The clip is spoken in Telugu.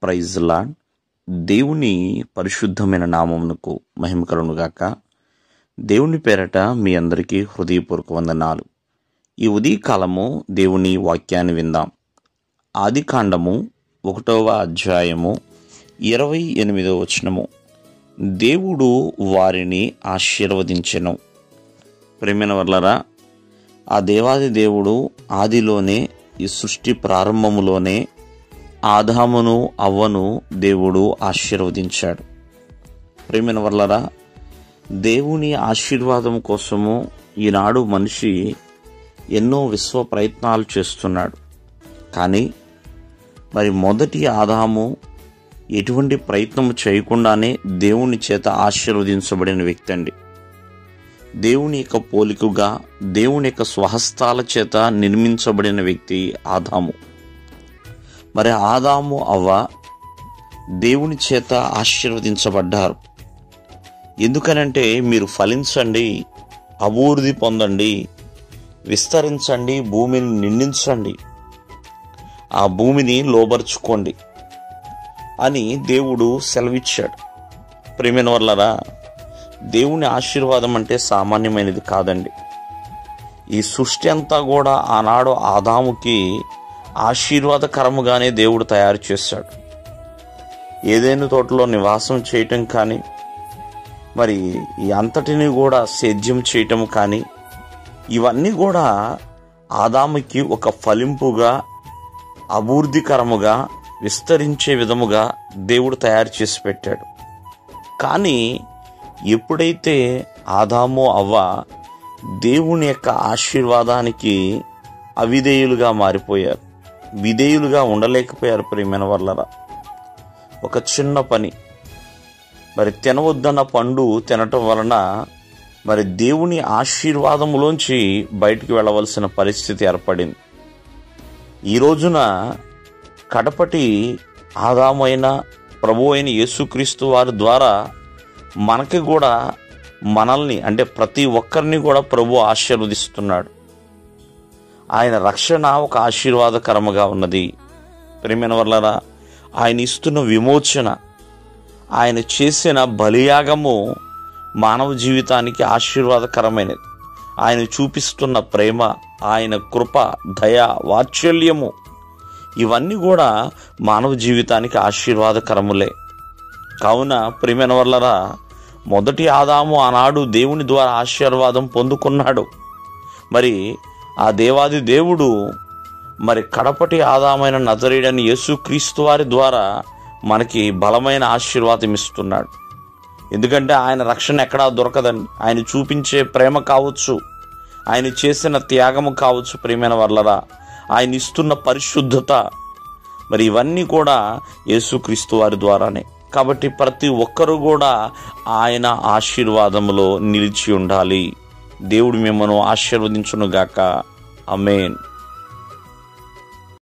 Praise lord. దేవుని పరిశుద్ధమైన నామమునకు మహిమ కలుగునుగాక. దేవుని పేరట మీ అందరికీ హృదయపూర్వక వందనాలు. ఈ ఉదయకాలము దేవుని వాక్యాన్ని విందాం. ఆదికాండము 1వ అధ్యాయము 28వ వచనము. దేవుడు వారిని ఆశీర్వదించెను. ప్రియమైన వర్లారా, ఆ దేవాది దేవుడు ఆదిలోనే, ఈ సృష్టి ప్రారంభములోనే ఆదామును అవ్వను దేవుడు ఆశీర్వదించాడు. ప్రియమైన వర్లారా, దేవుని ఆశీర్వాదం కోసము ఈనాడు మనిషి ఎన్నో విశ్వ ప్రయత్నాలు చేస్తున్నాడు. కానీ మరి మొదటి ఆదాము ఎటువంటి ప్రయత్నం చేయకుండానే దేవుని చేత ఆశీర్వదించబడిన వ్యక్తి అండి. దేవుని యొక్క పోలికగా, దేవుని యొక్క స్వహస్తాల చేత నిర్మించబడిన వ్యక్తి ఆదాము. మరి ఆదాము అవ్వ దేవుని చేత ఆశీర్వదించబడ్డారు. ఎందుకనంటే, మీరు ఫలించండి, అభివృద్ధి పొందండి, విస్తరించండి, భూమిని నిండించండి, ఆ భూమిని లోబర్చుకోండి అని దేవుడు సెలవిచ్చాడు. ప్రియమైన వర్లారా, దేవుని ఆశీర్వాదం అంటే సామాన్యమైనది కాదండి. ఈ సృష్టి అంతా కూడా ఆనాడు ఆదాముకి ఆశీర్వాదకరముగానే దేవుడు తయారు చేశాడు. ఏదైనా తోటలో నివాసం చేయటం కానీ, మరి ఈ అంతటిని కూడా సేద్యం చేయటం కానీ, ఇవన్నీ కూడా ఆదాముకి ఒక ఫలింపుగా, అభివృద్ధికరముగా, విస్తరించే విధముగా దేవుడు తయారు చేసి పెట్టాడు. కానీ ఎప్పుడైతే ఆదాము అవ్వ దేవుని యొక్క ఆశీర్వాదానికి అవిధేయులుగా మారిపోయారు, విధేయులుగా ఉండలేకపోయారు. ప్రియమైన వర్లరా, ఒక చిన్న పని, మరి తినవద్దన్న పండు తినటం వలన మరి దేవుని ఆశీర్వాదములోంచి బయటికి వెళ్ళవలసిన పరిస్థితి ఏర్పడింది. ఈ రోజున కడపటి ఆదాము అయిన ప్రభు అయిన యేసుక్రీస్తు వారి ద్వారా మనకి కూడా, మనల్ని అంటే ప్రతి ఒక్కరిని కూడా ప్రభు ఆశీర్వదిస్తున్నాడు. ఆయన రక్షణ ఒక ఆశీర్వాదకరముగా ఉన్నది. ప్రియమైన వర్లారా, ఆయన ఇస్తున్న విమోచన, ఆయన చేసిన బలియాగము మానవ జీవితానికి ఆశీర్వాదకరమైనది. ఆయన చూపిస్తున్న ప్రేమ, ఆయన కృప, దయ, వాత్సల్యము, ఇవన్నీ కూడా మానవ జీవితానికి ఆశీర్వాదకరములే. కావున ప్రియమైన వర్లారా, మొదటి ఆదాము ఆనాడు దేవుని ద్వారా ఆశీర్వాదం పొందుకున్నాడు. మరి ఆ దేవాది దేవుడు మరి కడపటి ఆదామైన నజరేయుడైన యేసుక్రీస్తు వారి ద్వారా మనకి బలమైన ఆశీర్వాదం ఇస్తున్నాడు. ఎందుకంటే ఆయన రక్షణ ఎక్కడా దొరకదండి. ఆయన చూపించే ప్రేమ కావచ్చు, ఆయన చేసిన త్యాగము కావచ్చు, ప్రియమైన వర్లరా, ఆయన ఇస్తున్న పరిశుద్ధత, మరి ఇవన్నీ కూడా యేసుక్రీస్తు వారి ద్వారానే. కాబట్టి ప్రతి ఒక్కరూ కూడా ఆయన ఆశీర్వాదములో నిలిచి ఉండాలి. దేవుడు మిమ్మల్ని ఆశీర్వదించునుగాక. ఆమేన్.